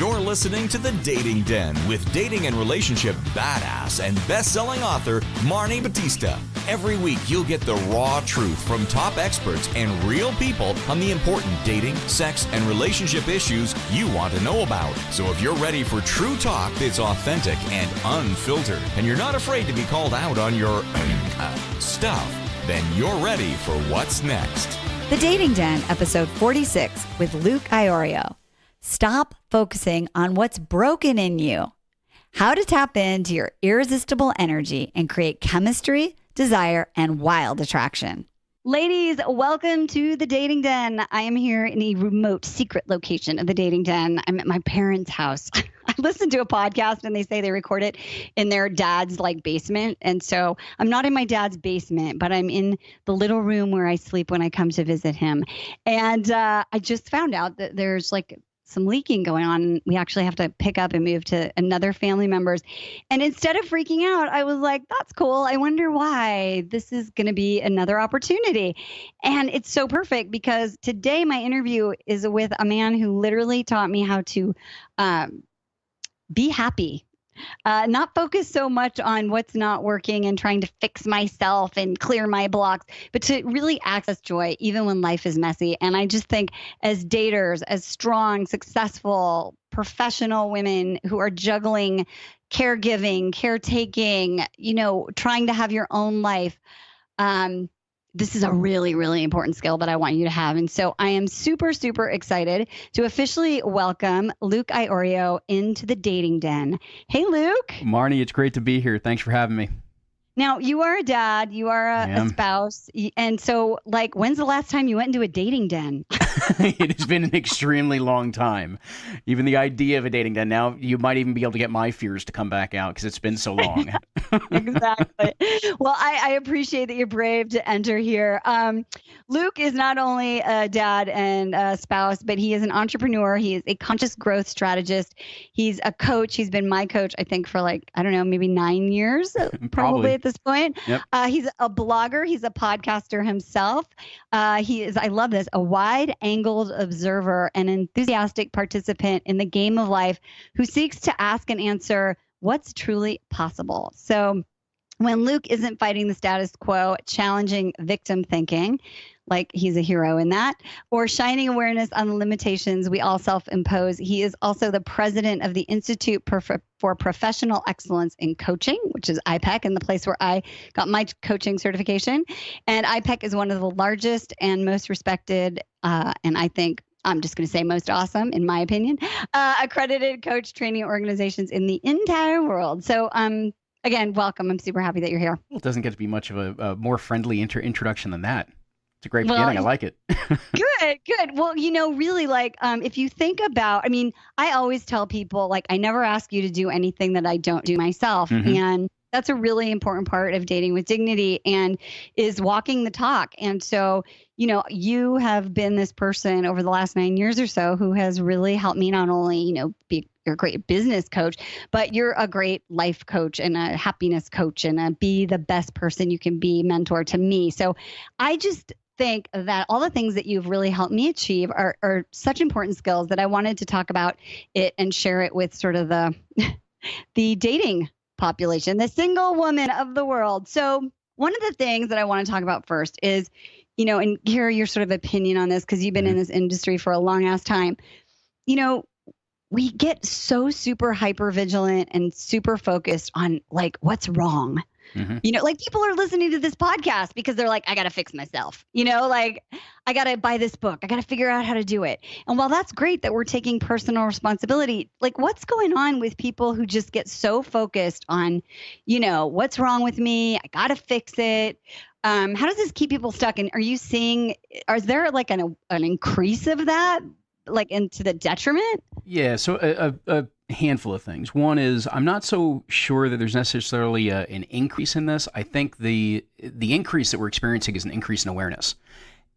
You're listening to The Dating Den with dating and relationship badass and best-selling author Marni Batista. Every week, you'll get the raw truth from top experts and real people on the important dating, sex, and relationship issues you want to know about. So if you're ready for true talk that's authentic and unfiltered, and you're not afraid to be called out on your stuff, then you're ready for what's next. The Dating Den, episode 46 with Luke Iorio. Stop focusing on what's broken in you. How to tap into your irresistible energy and create chemistry, desire, and wild attraction. Ladies, welcome to the Dating Den. I am here in a remote, secret location of the Dating Den. I'm at my parents' house. I listened to a podcast and they say they record it in their dad's basement. And so I'm not in my dad's basement, but I'm in the little room where I sleep when I come to visit him. And I just found out that there's some leaking going on. We actually have to pick up and move to another family member's. And instead of freaking out, I was like, that's cool. I wonder why. This is going to be another opportunity. And it's so perfect because today my interview is with a man who literally taught me how to be happy. Not focus so much on what's not working and trying to fix myself and clear my blocks, but to really access joy even when life is messy. And I just think as daters, as strong, successful, professional women who are juggling caregiving, caretaking, trying to have your own life, this is a really, really important skill that I want you to have. And so I am super, super excited to officially welcome Luke Iorio into the Dating Den. Hey, Luke. Marni, it's great to be here. Thanks for having me. Now, you are a dad, you are a spouse. And so, when's the last time you went into a dating den? It has been an extremely long time. Even the idea of a dating den. Now, you might even be able to get my fears to come back out because it's been so long. Exactly. Well, I appreciate that you're brave to enter here. Luke is not only a dad and a spouse, but he is an entrepreneur. He is a conscious growth strategist. He's a coach. He's been my coach, I think, for maybe 9 years, probably at this point. Yep. He's a blogger. He's a podcaster himself. He is, I love this, a wide-angled observer and enthusiastic participant in the game of life who seeks to ask and answer what's truly possible. So when Luke isn't fighting the status quo, challenging victim thinking, like he's a hero in that, or shining awareness on the limitations we all self-impose, he is also the president of the Institute for Professional Excellence in Coaching, which is IPEC, and the place where I got my coaching certification. And IPEC is one of the largest and most respected, and I think I'm just going to say most awesome, in my opinion, accredited coach training organizations in the entire world. So, again, welcome. I'm super happy that you're here. Well, it doesn't get to be much of a more friendly introduction than that. It's a great beginning. I like it. Good. Well, really, if you think about, I always tell people, I never ask you to do anything that I don't do myself. Mm-hmm. And that's a really important part of dating with dignity and is walking the talk. And so, you have been this person over the last 9 years or so who has really helped me not only, be you're a great business coach, but you're a great life coach and a happiness coach and a be the best person you can be mentor to me. So I just think that all the things that you've really helped me achieve are such important skills that I wanted to talk about it and share it with sort of the dating population, the single woman of the world. So one of the things that I want to talk about first is, and hear your sort of opinion on this, because you've been in this industry for a long ass time. We get so super hyper vigilant and super focused on what's wrong. Mm-hmm. People are listening to this podcast because they're like, I got to fix myself. I got to buy this book. I got to figure out how to do it. And while that's great that we're taking personal responsibility, what's going on with people who just get so focused on, what's wrong with me? I got to fix it. How does this keep people stuck? And are you seeing, is there an increase of that? Into the detriment? Yeah, so a handful of things. One is I'm not so sure that there's necessarily an increase in this. I think the increase that we're experiencing is an increase in awareness.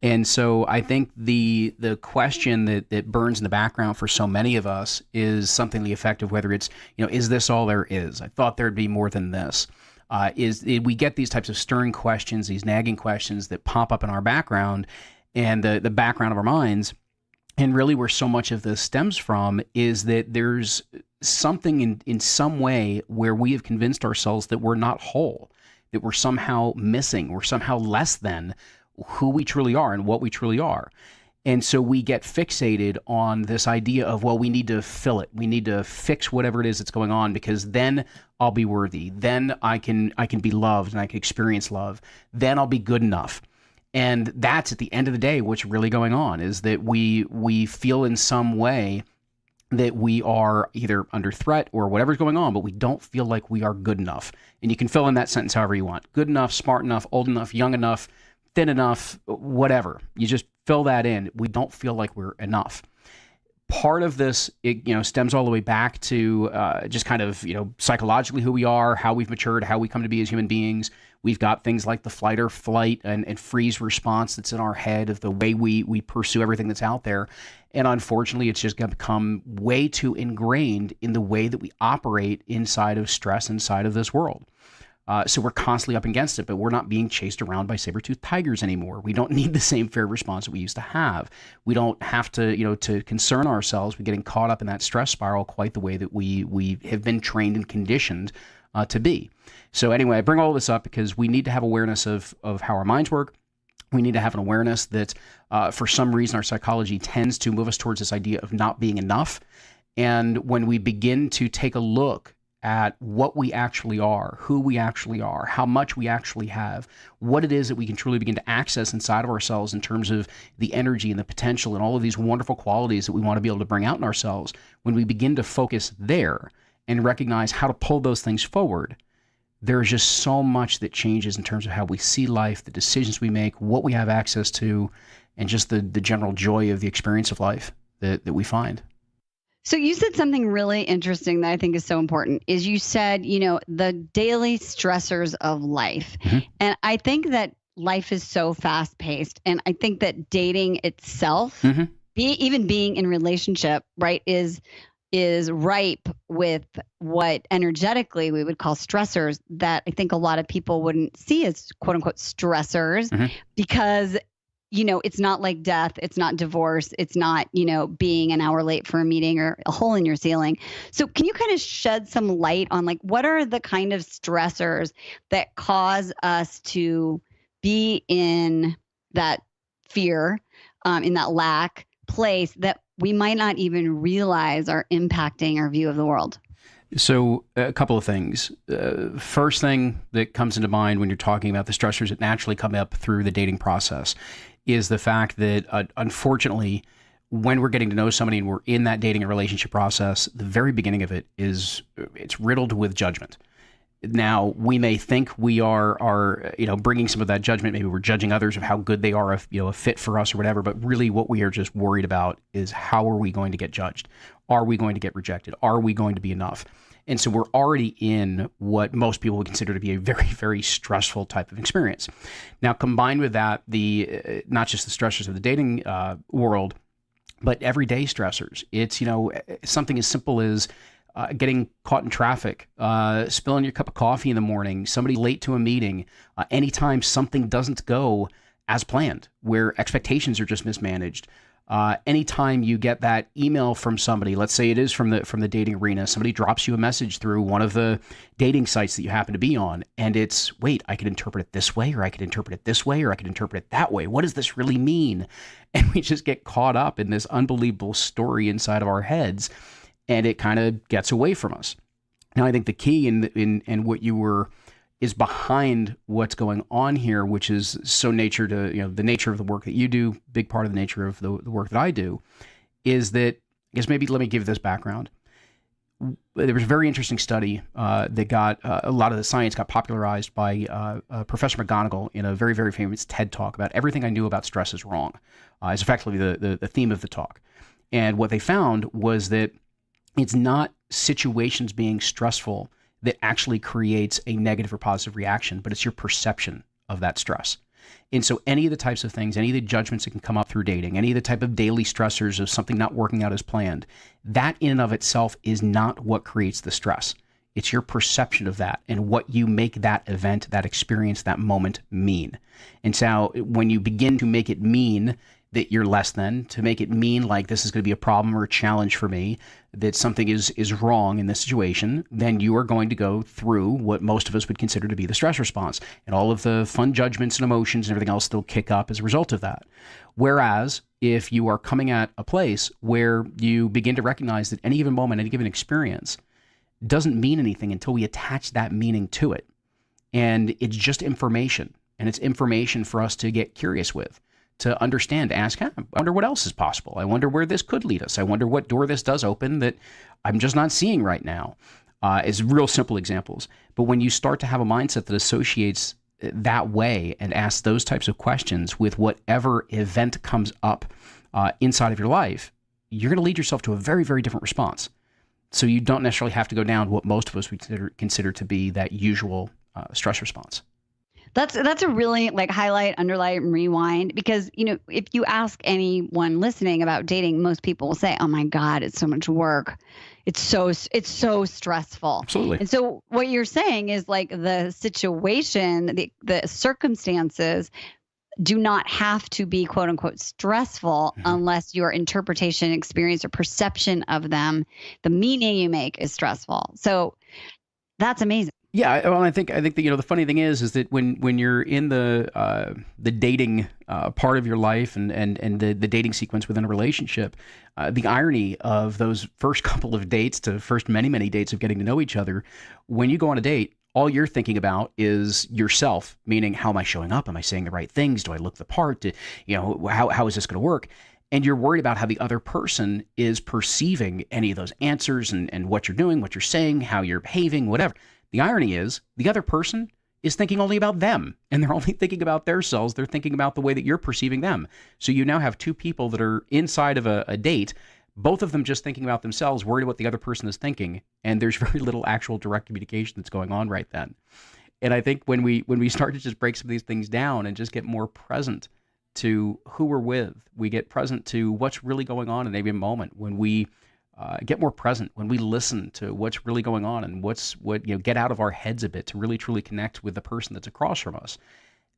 And so I think the question that burns in the background for so many of us is something to the effect of whether it's, is this all there is? I thought there'd be more than this. We get these types of stirring questions, these nagging questions that pop up in our background and the background of our minds. And really where so much of this stems from is that there's something in some way where we have convinced ourselves that we're not whole, that we're somehow missing, we're somehow less than who we truly are and what we truly are. And so we get fixated on this idea of, well, we need to fill it. We need to fix whatever it is that's going on, because then I'll be worthy. Then I can be loved and I can experience love. Then I'll be good enough. And that's, at the end of the day, what's really going on, is that we feel in some way that we are either under threat or whatever's going on, but we don't feel like we are good enough. And you can fill in that sentence however you want. Good enough, smart enough, old enough, young enough, thin enough, whatever. You just fill that in. We don't feel like we're enough. Part of this, stems all the way back to just kind of, psychologically who we are, how we've matured, how we come to be as human beings. We've got things like the flight or flight and freeze response that's in our head of the way we pursue everything that's out there. And unfortunately, it's just going to become way too ingrained in the way that we operate inside of stress, inside of this world. So we're constantly up against it, but we're not being chased around by saber-toothed tigers anymore. We don't need the same fair response that we used to have. We don't have to, to concern ourselves with getting caught up in that stress spiral quite the way that we have been trained and conditioned to be. So anyway, I bring all this up because we need to have awareness of how our minds work. We need to have an awareness that for some reason our psychology tends to move us towards this idea of not being enough. And when we begin to take a look at what we actually are, who we actually are, how much we actually have, what it is that we can truly begin to access inside of ourselves in terms of the energy and the potential and all of these wonderful qualities that we want to be able to bring out in ourselves, when we begin to focus there and recognize how to pull those things forward, there's just so much that changes in terms of how we see life, the decisions we make, what we have access to, and just the general joy of the experience of life that we find. So you said something really interesting that I think is so important, is you said, the daily stressors of life. Mm-hmm. And I think that life is so fast paced. And I think that dating itself, mm-hmm. Even being in relationship, right, is ripe with what energetically we would call stressors that I think a lot of people wouldn't see as quote unquote stressors, mm-hmm. because it's not like death. It's not divorce. It's not, being an hour late for a meeting or a hole in your ceiling. So can you kind of shed some light on what are the kind of stressors that cause us to be in that fear, in that lack place that we might not even realize are impacting our view of the world? So a couple of things. First thing that comes into mind when you're talking about the stressors that naturally come up through the dating process is the fact that, unfortunately, when we're getting to know somebody and we're in that dating and relationship process, the very beginning of it it's riddled with judgment. Now, we may think we are bringing some of that judgment. Maybe we're judging others of how good they are, a fit for us or whatever. But really, what we are just worried about is, how are we going to get judged? Are we going to get rejected? Are we going to be enough? And so we're already in what most people would consider to be a very, very stressful type of experience. Now, combined with that, not just the stressors of the dating world, but everyday stressors. It's something as simple as getting caught in traffic, spilling your cup of coffee in the morning, somebody late to a meeting, anytime something doesn't go as planned, where expectations are just mismanaged. Anytime you get that email from somebody, let's say it is from the dating arena, somebody drops you a message through one of the dating sites that you happen to be on, and it's, wait, I could interpret it this way, or I could interpret it this way, or I could interpret it that way. What does this really mean? And we just get caught up in this unbelievable story inside of our heads, and it kind of gets away from us. Now, I think the key in what you were is behind what's going on here, which is so nature to, the nature of the work that you do, big part of the nature of the work that I do, is that, I guess maybe let me give you this background. There was a very interesting study that got, a lot of the science got popularized by Professor McGonigal in a very, very famous TED Talk about everything I knew about stress is wrong, is effectively the theme of the talk. And what they found was that it's not situations being stressful that actually creates a negative or positive reaction, but it's your perception of that stress. And so any of the types of things, any of the judgments that can come up through dating, any of the type of daily stressors of something not working out as planned, that in and of itself is not what creates the stress. It's your perception of that and what you make that event, that experience, that moment mean. And so when you begin to make it mean that you're less than, to make it mean like this is going to be a problem or a challenge for me, that something is wrong in this situation, then you are going to go through what most of us would consider to be the stress response, and all of the fun judgments and emotions and everything else that'll kick up as a result of that. Whereas if you are coming at a place where you begin to recognize that any given moment, any given experience doesn't mean anything until we attach that meaning to it. And it's just information, and it's information for us to get curious with, to understand, to ask, I wonder what else is possible. I wonder where this could lead us. I wonder what door this does open that I'm just not seeing right now. Is real simple examples. But when you start to have a mindset that associates that way and asks those types of questions with whatever event comes up inside of your life, you're going to lead yourself to a very, very different response. So you don't necessarily have to go down what most of us would consider to be that usual stress response. That's a really like highlight, underline, and rewind, because, you know, if you ask anyone listening about dating, most people will say, "Oh my God, it's so much work. It's so stressful." Absolutely. And so what you're saying is like the situation, the circumstances do not have to be quote unquote stressful unless your interpretation, experience, or perception of them, the meaning you make, is stressful. So that's amazing. Yeah, well, I think that, you know, the funny thing is that when you're in the dating part of your life and the dating sequence within a relationship, the irony of those first couple of dates to first many dates of getting to know each other, when you go on a date, all you're thinking about is yourself, meaning, how am I showing up? Am I saying the right things? Do I look the part? How is this going to work? And you're worried about how the other person is perceiving any of those answers and what you're doing, what you're saying, how you're behaving, whatever. The irony is the other person is thinking only about them, and they're only thinking about themselves. They're thinking about the way that you're perceiving them. So you now have two people that are inside of a date, both of them just thinking about themselves, worried about what the other person is thinking, and there's very little actual direct communication that's going on right then. And I think when we start to just break some of these things down and just get more present to who we're with, we get present to what's really going on in every moment, when we get more present, when we listen to what's really going on and get out of our heads a bit to really truly connect with the person that's across from us,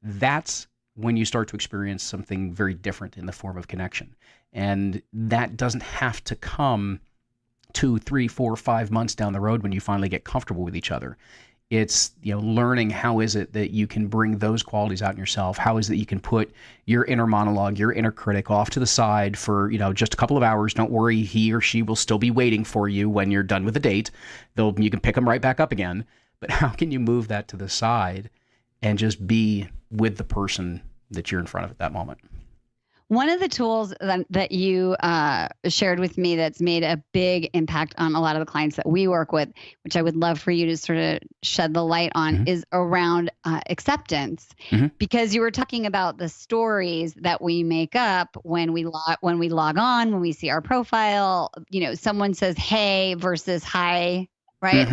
that's when you start to experience something very different in the form of connection. And that doesn't have to come 2, 3, 4, 5 months down the road when you finally get comfortable with each other. It's, learning how is it that you can bring those qualities out in yourself. How is it that you can put your inner monologue, your inner critic off to the side for, just a couple of hours. Don't worry, he or she will still be waiting for you when you're done with the date. You can pick them right back up again. But how can you move that to the side and just be with the person that you're in front of at that moment? One of the tools that you shared with me that's made a big impact on a lot of the clients that we work with, which I would love for you to sort of shed the light on, is around acceptance. Because you were talking about the stories that we make up when we log on, when we see our profile. Someone says "hey" versus "hi." Right?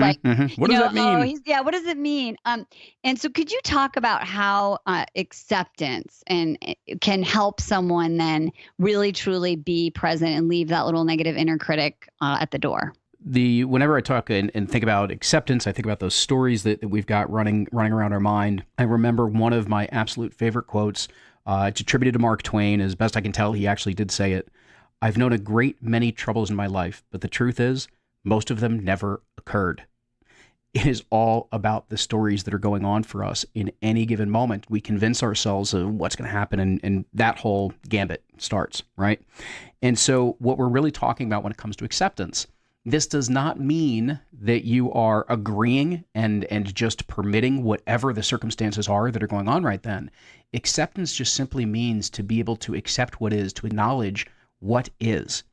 What does that mean? What does it mean? And so could you talk about how acceptance can help someone then really truly be present and leave that little negative inner critic at the door? Whenever I talk and think about acceptance, I think about those stories that we've got running around our mind. I remember one of my absolute favorite quotes. It's attributed to Mark Twain. As best I can tell, he actually did say it. "I've known a great many troubles in my life, but the truth is, most of them never occurred." It is all about the stories that are going on for us in any given moment. We convince ourselves of what's going to happen, and that whole gambit starts, right? And so what we're really talking about when it comes to acceptance, this does not mean that you are agreeing and just permitting whatever the circumstances are that are going on right then. Acceptance just simply means to be able to accept what is, to acknowledge what is.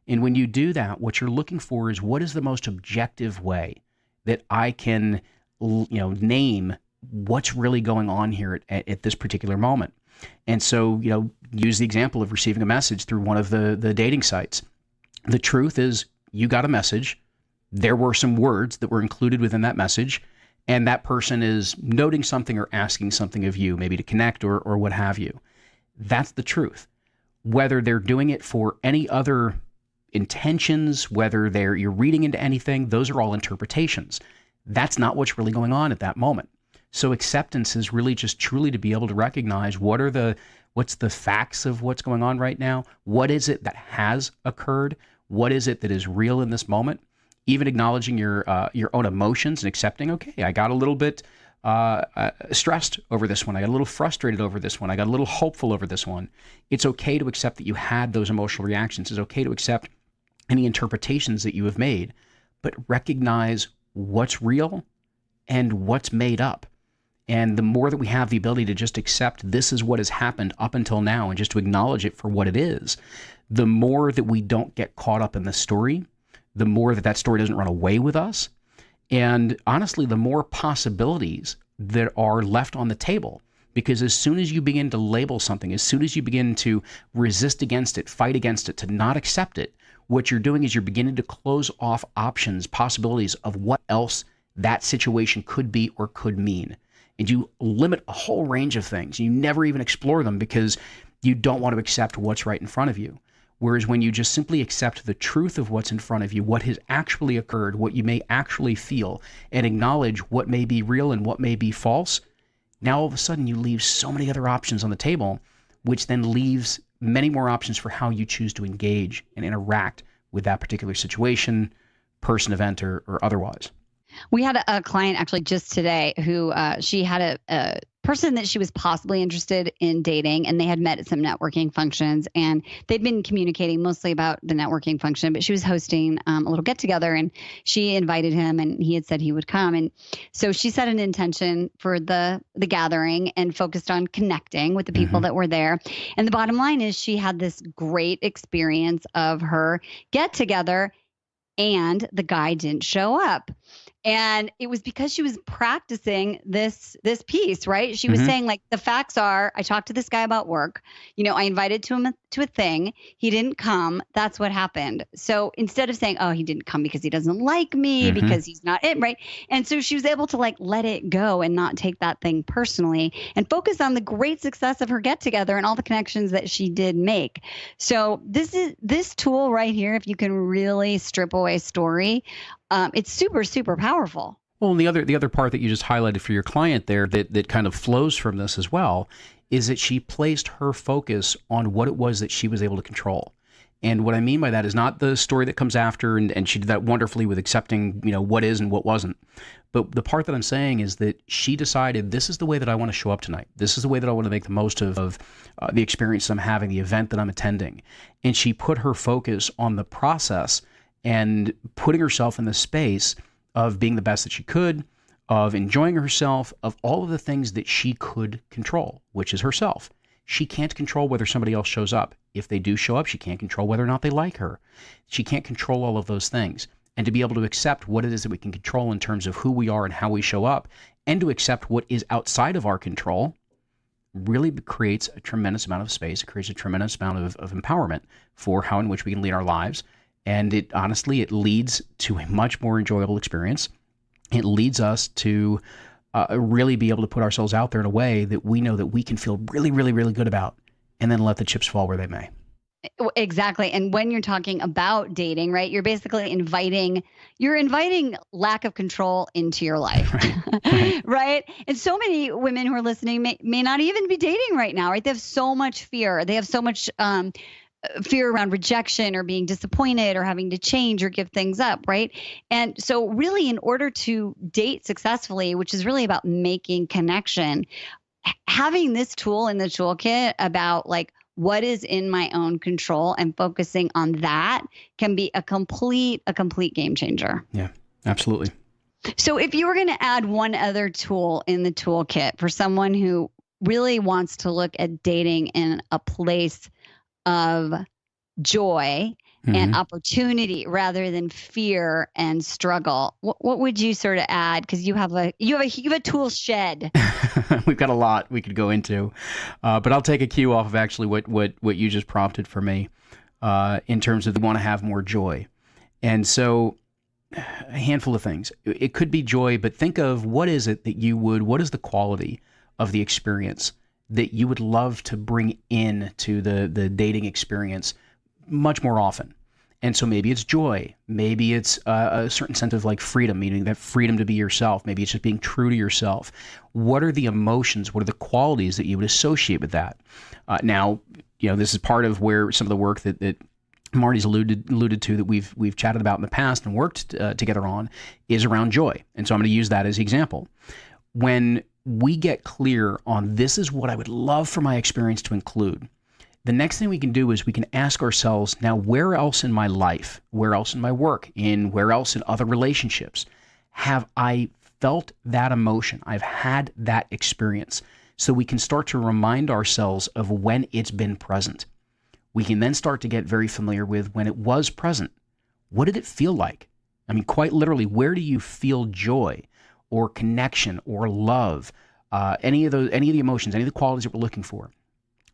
And when you do that, what you're looking for is, what is the most objective way that I can, name what's really going on here at this particular moment. And so, use the example of receiving a message through one of the dating sites. The truth is, you got a message. There were some words that were included within that message, and that person is noting something or asking something of you, maybe to connect or what have you. That's the truth. Whether they're doing it for any other intentions, whether you're reading into anything, those are all interpretations. That's not what's really going on at that moment. So acceptance is really just truly to be able to recognize what are the What's the facts of what's going on right now? What is it that has occurred? What is it that is real in this moment? Even acknowledging your own emotions and accepting, okay, I got a little bit stressed over this one. I got a little frustrated over this one. I got a little hopeful over this one. It's okay to accept that you had those emotional reactions. It's okay to accept any interpretations that you have made, but recognize what's real and what's made up. And the more that we have the ability to just accept this is what has happened up until now and just to acknowledge it for what it is, the more that we don't get caught up in the story, the more that that story doesn't run away with us. And honestly, the more possibilities that are left on the table. Because as soon as you begin to label something, as soon as you begin to resist against it, fight against it, to not accept it, what you're doing is you're beginning to close off options, possibilities of what else that situation could be or could mean. And you limit a whole range of things. You never even explore them because you don't want to accept what's right in front of you. Whereas when you just simply accept the truth of what's in front of you, what has actually occurred, what you may actually feel, and acknowledge what may be real and what may be false, now all of a sudden you leave so many other options on the table, which then leaves many more options for how you choose to engage and interact with that particular situation, person, event, or otherwise. We had a client actually just today who she had a person that she was possibly interested in dating, and they had met at some networking functions, and they'd been communicating mostly about the networking function, but she was hosting a little get together, and she invited him, and he had said he would come. And so she set an intention for the gathering and focused on connecting with the people that were there. And the bottom line is she had this great experience of her get together, and the guy didn't show up. And it was because she was practicing this piece, right? She was saying, like, the facts are, I talked to this guy about work. I invited him to a thing. He didn't come. That's what happened. So instead of saying, oh, he didn't come because he doesn't like me, because he's not it, right? And so she was able to, like, let it go and not take that thing personally and focus on the great success of her get together and all the connections that she did make. So this tool right here, if you can really strip away story, it's super, super powerful. Well, and the other part that you just highlighted for your client there that kind of flows from this as well is that she placed her focus on what it was that she was able to control. And what I mean by that is not the story that comes after, and she did that wonderfully with accepting, what is and what wasn't. But the part that I'm saying is that she decided, this is the way that I want to show up tonight. This is the way that I want to make the most of the experience I'm having, the event that I'm attending. And she put her focus on the process and putting herself in the space of being the best that she could, of enjoying herself, of all of the things that she could control, which is herself. She can't control whether somebody else shows up. If they do show up, she can't control whether or not they like her. She can't control all of those things. And to be able to accept what it is that we can control in terms of who we are and how we show up, and to accept what is outside of our control, really creates a tremendous amount of space. It creates a tremendous amount of empowerment for how in which we can lead our lives. And it leads to a much more enjoyable experience. It leads us to really be able to put ourselves out there in a way that we know that we can feel really, really, really good about, and then let the chips fall where they may. Exactly. And when you're talking about dating, right, you're basically inviting lack of control into your life, Right. right? And so many women who are listening may not even be dating right now, right? They have so much fear. They have so much fear around rejection or being disappointed or having to change or give things up, right? And so really, in order to date successfully, which is really about making connection, having this tool in the toolkit about, like, what is in my own control and focusing on that can be a complete game changer. Yeah, absolutely. So if you were going to add one other tool in the toolkit for someone who really wants to look at dating in a place of joy and opportunity rather than fear and struggle, what would you sort of add? Because you have a tool shed. We've got a lot we could go into, but I'll take a cue off of actually what you just prompted for me in terms of we want to have more joy. And so a handful of things. It could be joy, but think of what is it that what is the quality of the experience that you would love to bring in to the dating experience much more often. And so maybe it's joy. Maybe it's a certain sense of like freedom, meaning that freedom to be yourself. Maybe it's just being true to yourself. What are the emotions? What are the qualities that you would associate with that? Now, this is part of where some of the work that Marni's alluded to that we've chatted about in the past and worked together on is around joy. And so I'm going to use that as the example. When we get clear on this is what I would love for my experience to include, the next thing we can do is we can ask ourselves, now where else in my life, where else in my work, where else in other relationships have I felt that emotion? I've had that experience. So we can start to remind ourselves of when it's been present. We can then start to get very familiar with when it was present. What did it feel like? I mean, quite literally, where do you feel joy or connection or love? Any of the emotions, any of the qualities that we're looking for.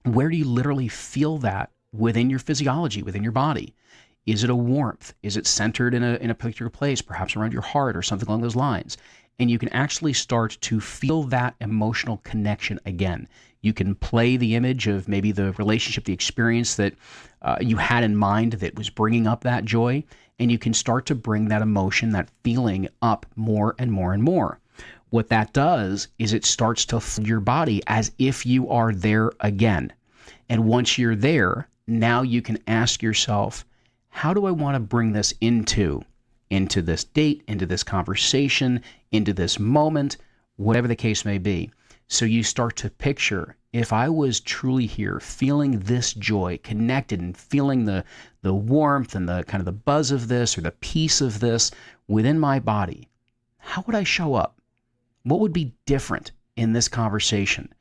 Where do you literally feel that within your physiology, within your body? Is it a warmth? Is it centered in a particular place, perhaps around your heart or something along those lines? And you can actually start to feel that emotional connection again. You can play the image of maybe the relationship, the experience that you had in mind that was bringing up that joy, and you can start to bring that emotion, that feeling up more and more and more. What that does is it starts to fill your body as if you are there again. And once you're there, now you can ask yourself, how do I want to bring this into this date, into this conversation, into this moment, whatever the case may be. So you start to picture, if I was truly here, feeling this joy, connected and feeling the warmth and the kind of the buzz of this or the peace of this within my body, how would I show up? What would be different in this conversation?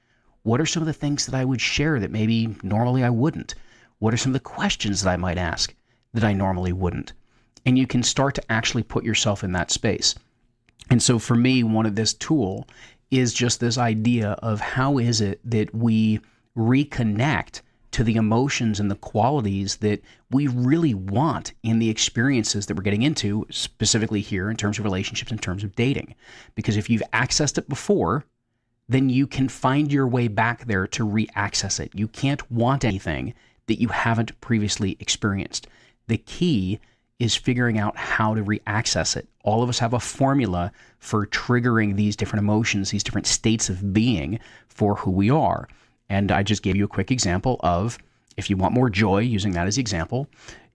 What are some of the things that I would share that maybe normally I wouldn't? What are some of the questions that I might ask that I normally wouldn't? And you can start to actually put yourself in that space. And so for me, one of this tool is just this idea of how is it that we reconnect to the emotions and the qualities that we really want in the experiences that we're getting into, specifically here in terms of relationships, in terms of dating. Because if you've accessed it before, then you can find your way back there to re-access it. You can't want anything that you haven't previously experienced. The key is figuring out how to re-access it. All of us have a formula for triggering these different emotions, these different states of being for who we are. And I just gave you a quick example of, if you want more joy, using that as the example,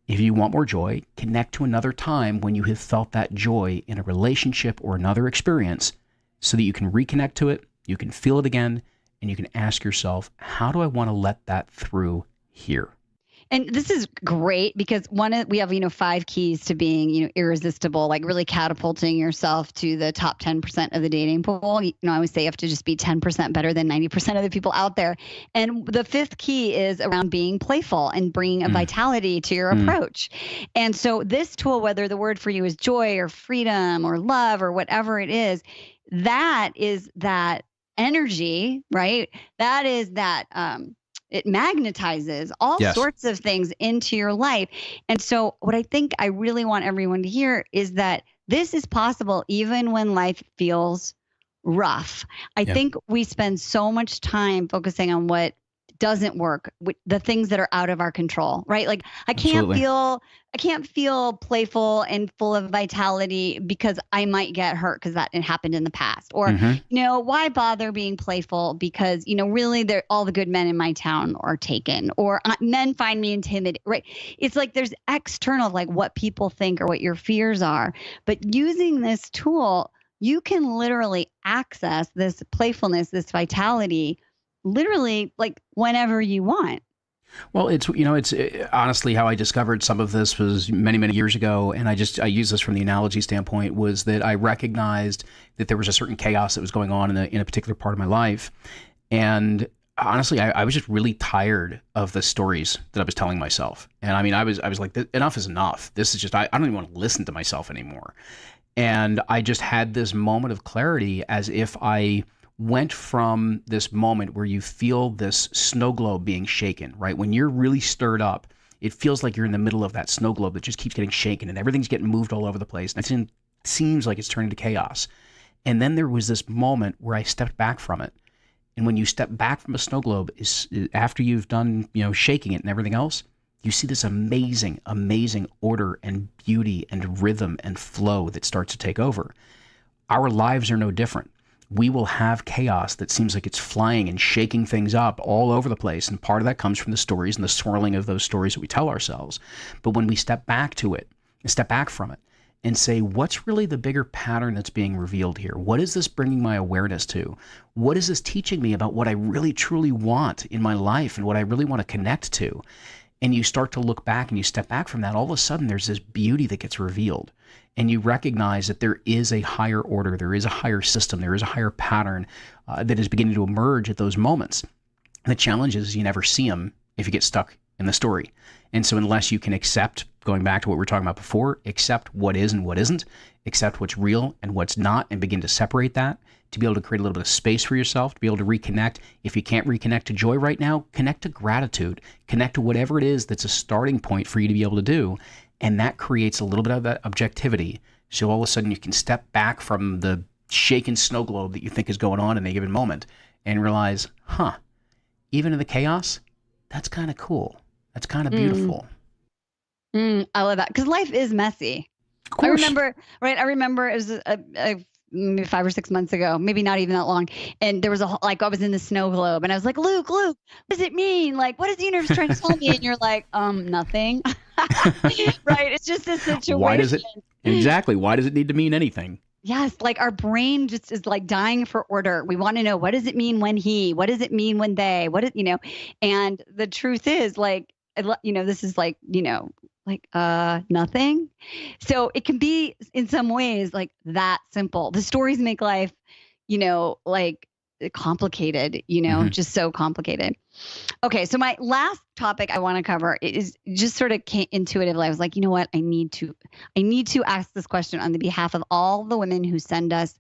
if you want more joy, connect to another time when you have felt that joy in a relationship or another experience so that you can reconnect to it, you can feel it again, and you can ask yourself, how do I want to let that through here? And this is great because we have, 5 keys to being, irresistible, like really catapulting yourself to the top 10% of the dating pool. I always say you have to just be 10% better than 90% of the people out there. And the 5th key is around being playful and bringing a vitality to your approach. And so this tool, whether the word for you is joy or freedom or love or whatever it is that energy, right? That is that, it magnetizes all sorts of things into your life. And so what I think I really want everyone to hear is that this is possible even when life feels rough. I think we spend so much time focusing on what doesn't work, the things that are out of our control, right? Like I can't feel playful and full of vitality because I might get hurt because that happened in the past. Or, why bother being playful because, really all the good men in my town are taken, or men find me intimidating, right? It's like there's external, like what people think or what your fears are. But using this tool, you can literally access this playfulness, this vitality, literally like whenever you want. Well, it's honestly how I discovered some of this was many, many years ago. And I use this from the analogy standpoint, was that I recognized that there was a certain chaos that was going on in a particular part of my life. And honestly, I was just really tired of the stories that I was telling myself. And I mean, I was like, enough is enough. This is just, I don't even want to listen to myself anymore. And I just had this moment of clarity as if I went from this moment where you feel this snow globe being shaken, right? When you're really stirred up, it feels like you're in the middle of that snow globe that just keeps getting shaken and everything's getting moved all over the place. And it seems like it's turning to chaos. And then there was this moment where I stepped back from it. And when you step back from a snow globe, is after you've done, shaking it and everything else, you see this amazing, amazing order and beauty and rhythm and flow that starts to take over. Our lives are no different. We will have chaos that seems like it's flying and shaking things up all over the place. And part of that comes from the stories and the swirling of those stories that we tell ourselves. But when we step back to it, step back from it and say, what's really the bigger pattern that's being revealed here? What is this bringing my awareness to? What is this teaching me about what I really truly want in my life and what I really want to connect to? And you start to look back and you step back from that, all of a sudden there's this beauty that gets revealed. And you recognize that there is a higher order, there is a higher system, there is a higher pattern that is beginning to emerge at those moments. And the challenge is you never see them if you get stuck in the story. And so unless you can accept, going back to what we were talking about before, accept what is and what isn't, accept what's real and what's not, and begin to separate that, to be able to create a little bit of space for yourself, to be able to reconnect. If you can't reconnect to joy right now, connect to gratitude, connect to whatever it is that's a starting point for you to be able to do. And that creates a little bit of that objectivity. So all of a sudden you can step back from the shaken snow globe that you think is going on in a given moment and realize, even in the chaos, that's kind of cool. That's kind of beautiful. I love that. Because life is messy. Of course. I remember it was maybe 5 or 6 months ago, maybe not even that long. And there was I was in the snow globe and I was like, Luke, what does it mean? Like, what is the universe trying to tell me? And you're like, nothing. Right. It's just a situation. Why does it need to mean anything? Yes. Like our brain just is like dying for order. We want to know, what does it mean when what does it mean when they, and the truth is like, this is like, nothing. So it can be in some ways like that simple. The stories make life, like complicated, just so complicated. Okay. So my last topic I want to cover is just sort of intuitively. I was like, you know what? I need to ask this question on the behalf of all the women who send us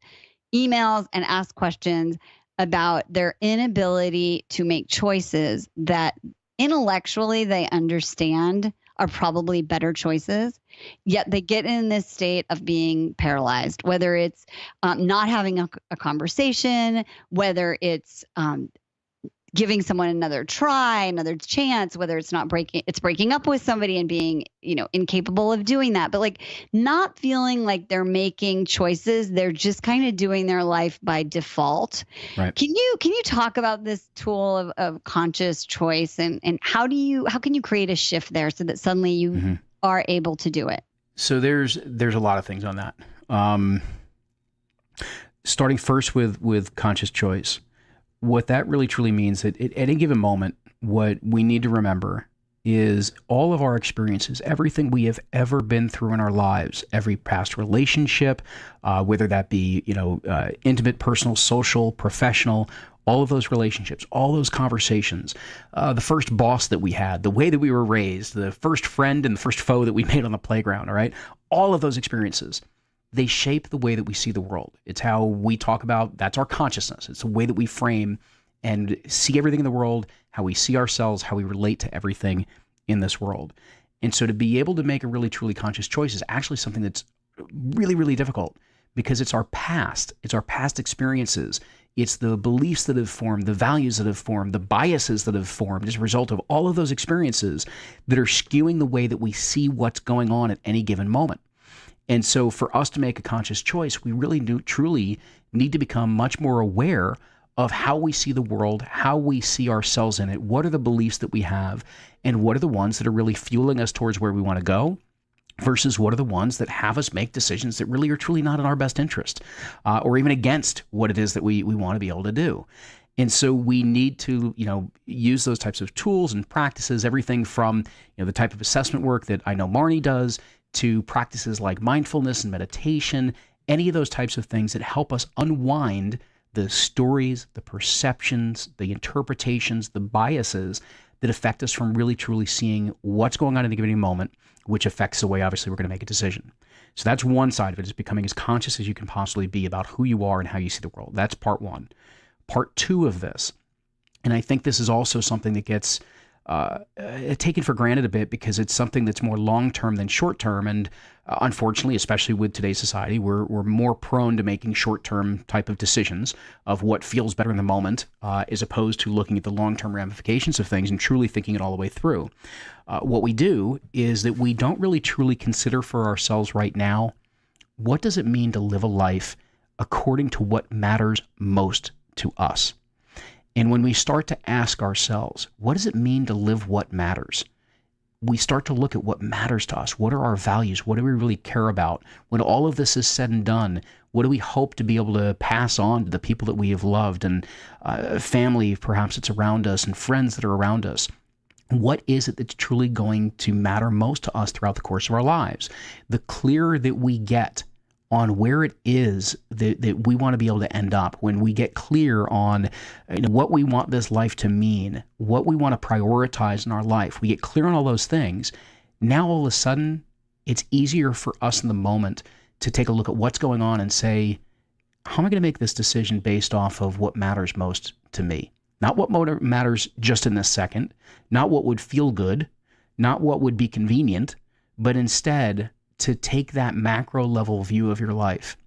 emails and ask questions about their inability to make choices that intellectually they understand are probably better choices, yet they get in this state of being paralyzed, whether it's not having a conversation, whether it's giving someone another try, another chance, whether it's breaking up with somebody and being, incapable of doing that, but like not feeling like they're making choices. They're just kind of doing their life by default. Right. Can you talk about this tool of conscious choice and how can you create a shift there so that suddenly you are able to do it? So there's a lot of things on that. Starting first with conscious choice. What that really truly means at any given moment, what we need to remember is all of our experiences, everything we have ever been through in our lives, every past relationship, whether that be, intimate, personal, social, professional, all of those relationships, all those conversations, the first boss that we had, the way that we were raised, the first friend and the first foe that we made on the playground, all right? All of those experiences, they shape the way that we see the world. It's how we talk about, that's our consciousness. It's the way that we frame and see everything in the world, how we see ourselves, how we relate to everything in this world. And so to be able to make a really truly conscious choice is actually something that's really, really difficult because it's our past experiences. It's the beliefs that have formed, the values that have formed, the biases that have formed as a result of all of those experiences that are skewing the way that we see what's going on at any given moment. And so for us to make a conscious choice, we really do truly need to become much more aware of how we see the world, how we see ourselves in it, what are the beliefs that we have, and what are the ones that are really fueling us towards where we want to go versus what are the ones that have us make decisions that really are truly not in our best interest or even against what it is that we want to be able to do. And so we need to, use those types of tools and practices, everything from, the type of assessment work that I know Marni does, to practices like mindfulness and meditation, any of those types of things that help us unwind the stories, the perceptions, the interpretations, the biases that affect us from really truly seeing what's going on in a given moment, which affects the way, obviously, we're going to make a decision. So that's one side of it, is becoming as conscious as you can possibly be about who you are and how you see the world. That's part one. Part two of this, and I think this is also something that gets taken for granted a bit because it's something that's more long-term than short-term. And unfortunately, especially with today's society, we're more prone to making short-term type of decisions of what feels better in the moment, as opposed to looking at the long-term ramifications of things and truly thinking it all the way through. What we do is that we don't really truly consider for ourselves right now, what does it mean to live a life according to what matters most to us? And when we start to ask ourselves, what does it mean to live what matters? We start to look at what matters to us. What are our values? What do we really care about? When all of this is said and done, what do we hope to be able to pass on to the people that we have loved and family, perhaps it's around us, and friends that are around us? What is it that's truly going to matter most to us throughout the course of our lives? The clearer that we get on where it is that we want to be able to end up, when we get clear on what we want this life to mean, what we want to prioritize in our life, we get clear on all those things, now all of a sudden, it's easier for us in the moment to take a look at what's going on and say, how am I going to make this decision based off of what matters most to me? Not what matters just in this second, not what would feel good, not what would be convenient, but instead to take that macro level view of your life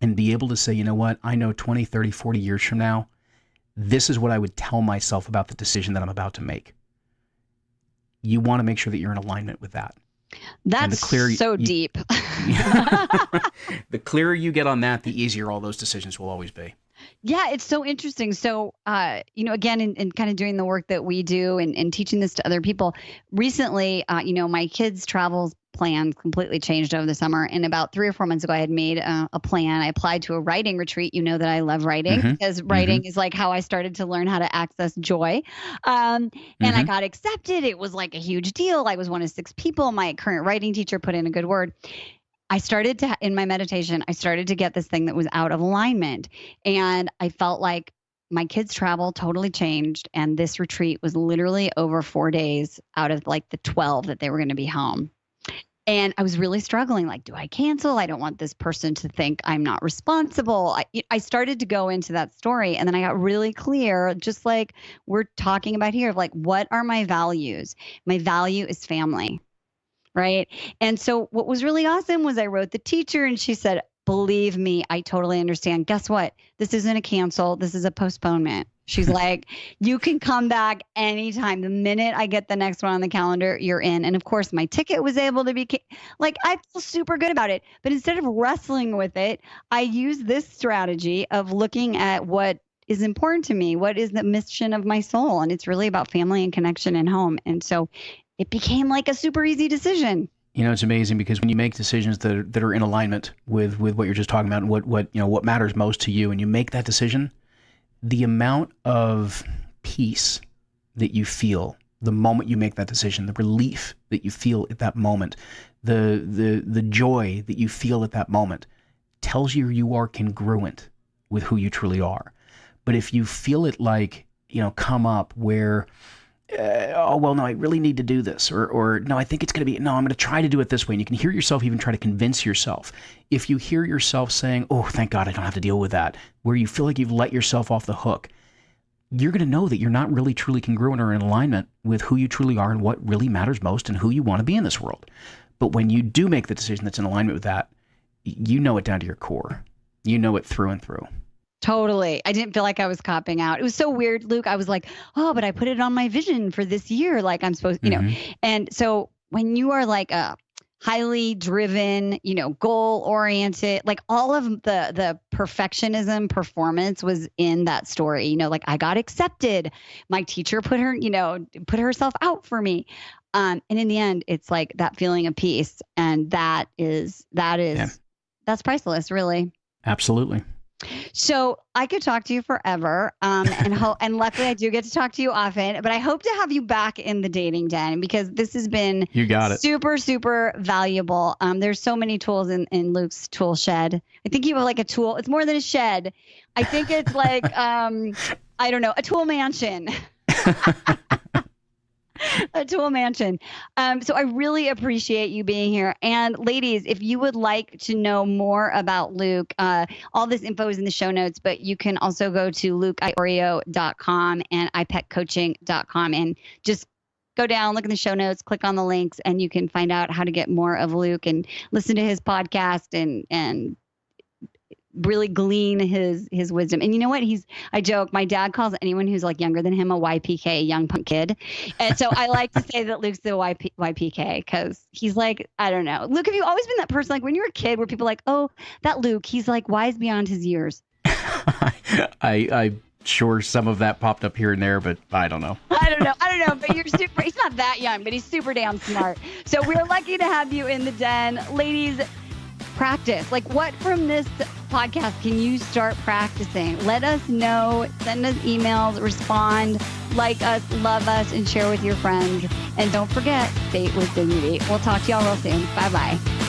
and be able to say, you know what, I know 20, 30, 40 years from now, this is what I would tell myself about the decision that I'm about to make. You want to make sure that you're in alignment with that. That's so deep. The clearer you get on that, the easier all those decisions will always be. Yeah, it's so interesting. So, again, in kind of doing the work that we do and teaching this to other people, recently, my kids' travel plans completely changed over the summer. And about 3 or 4 months ago, I had made a plan. I applied to a writing retreat. You know that I love writing because writing is like how I started to learn how to access joy. And I got accepted. It was like a huge deal. I was one of 6 people. My current writing teacher put in a good word. I started to, in my meditation, I started to get this thing that was out of alignment. And I felt like my kids' travel totally changed. And this retreat was literally over 4 days out of like the 12 that they were going to be home. And I was really struggling. Like, do I cancel? I don't want this person to think I'm not responsible. I started to go into that story. And then I got really clear, just like we're talking about here, of like, what are my values? My value is family. Right. And so what was really awesome was I wrote the teacher and she said, believe me, I totally understand. Guess what? This isn't a cancel. This is a postponement. She's like, you can come back anytime. The minute I get the next one on the calendar, you're in. And of course, my ticket was able to be like, I feel super good about it. But instead of wrestling with it, I use this strategy of looking at what is important to me. What is the mission of my soul? And it's really about family and connection and home. And so it became like a super easy decision. It's amazing because when you make decisions that are in alignment with what you're just talking about and what matters most to you, and you make that decision, the amount of peace that you feel the moment you make that decision, the relief that you feel at that moment, the joy that you feel at that moment tells you are congruent with who you truly are. But if you feel it like, come up where oh, well, no, I really need to do this. Or no, I think it's going to be, no, I'm going to try to do it this way. And you can hear yourself even try to convince yourself. If you hear yourself saying, oh, thank God I don't have to deal with that, where you feel like you've let yourself off the hook, you're going to know that you're not really truly congruent or in alignment with who you truly are and what really matters most and who you want to be in this world. But when you do make the decision that's in alignment with that, you know it down to your core. You know it through and through. Totally. I didn't feel like I was copping out. It was so weird, Luke. I was like, oh, but I put it on my vision for this year. Like I'm supposed, And so when you are like a highly driven, goal oriented, like all of the perfectionism performance was in that story, like I got accepted. My teacher put herself out for me. And in the end, it's like that feeling of peace. And that's priceless, really. Absolutely. So I could talk to you forever, and luckily I do get to talk to you often. But I hope to have you back in the dating den because this has been super, super valuable. There's so many tools in Luke's tool shed. I think you have like a tool. It's more than a shed. I think it's like I don't know, a tool mansion. A tool mansion. So I really appreciate you being here. And ladies, if you would like to know more about Luke, all this info is in the show notes, but you can also go to lukeiorio.com and IPECcoaching.com and just go down, look in the show notes, click on the links, and you can find out how to get more of Luke and listen to his podcast and really glean his wisdom. And you know what? I joke, my dad calls anyone who's like younger than him a YPK, a young punk kid. And so I like to say that Luke's the YPK because he's like, I don't know. Luke, have you always been that person, like when you were a kid where people are like, oh, that Luke, he's like wise beyond his years? I sure some of that popped up here and there, but I don't know. I don't know, but he's not that young, but he's super damn smart. So we're lucky to have you in the den. Ladies, practice. Like, what from this podcast can you start practicing? Let us know. Send us emails, respond, like us, love us, and share with your friends. And don't forget, date with dignity. We'll talk to y'all real soon. Bye-bye.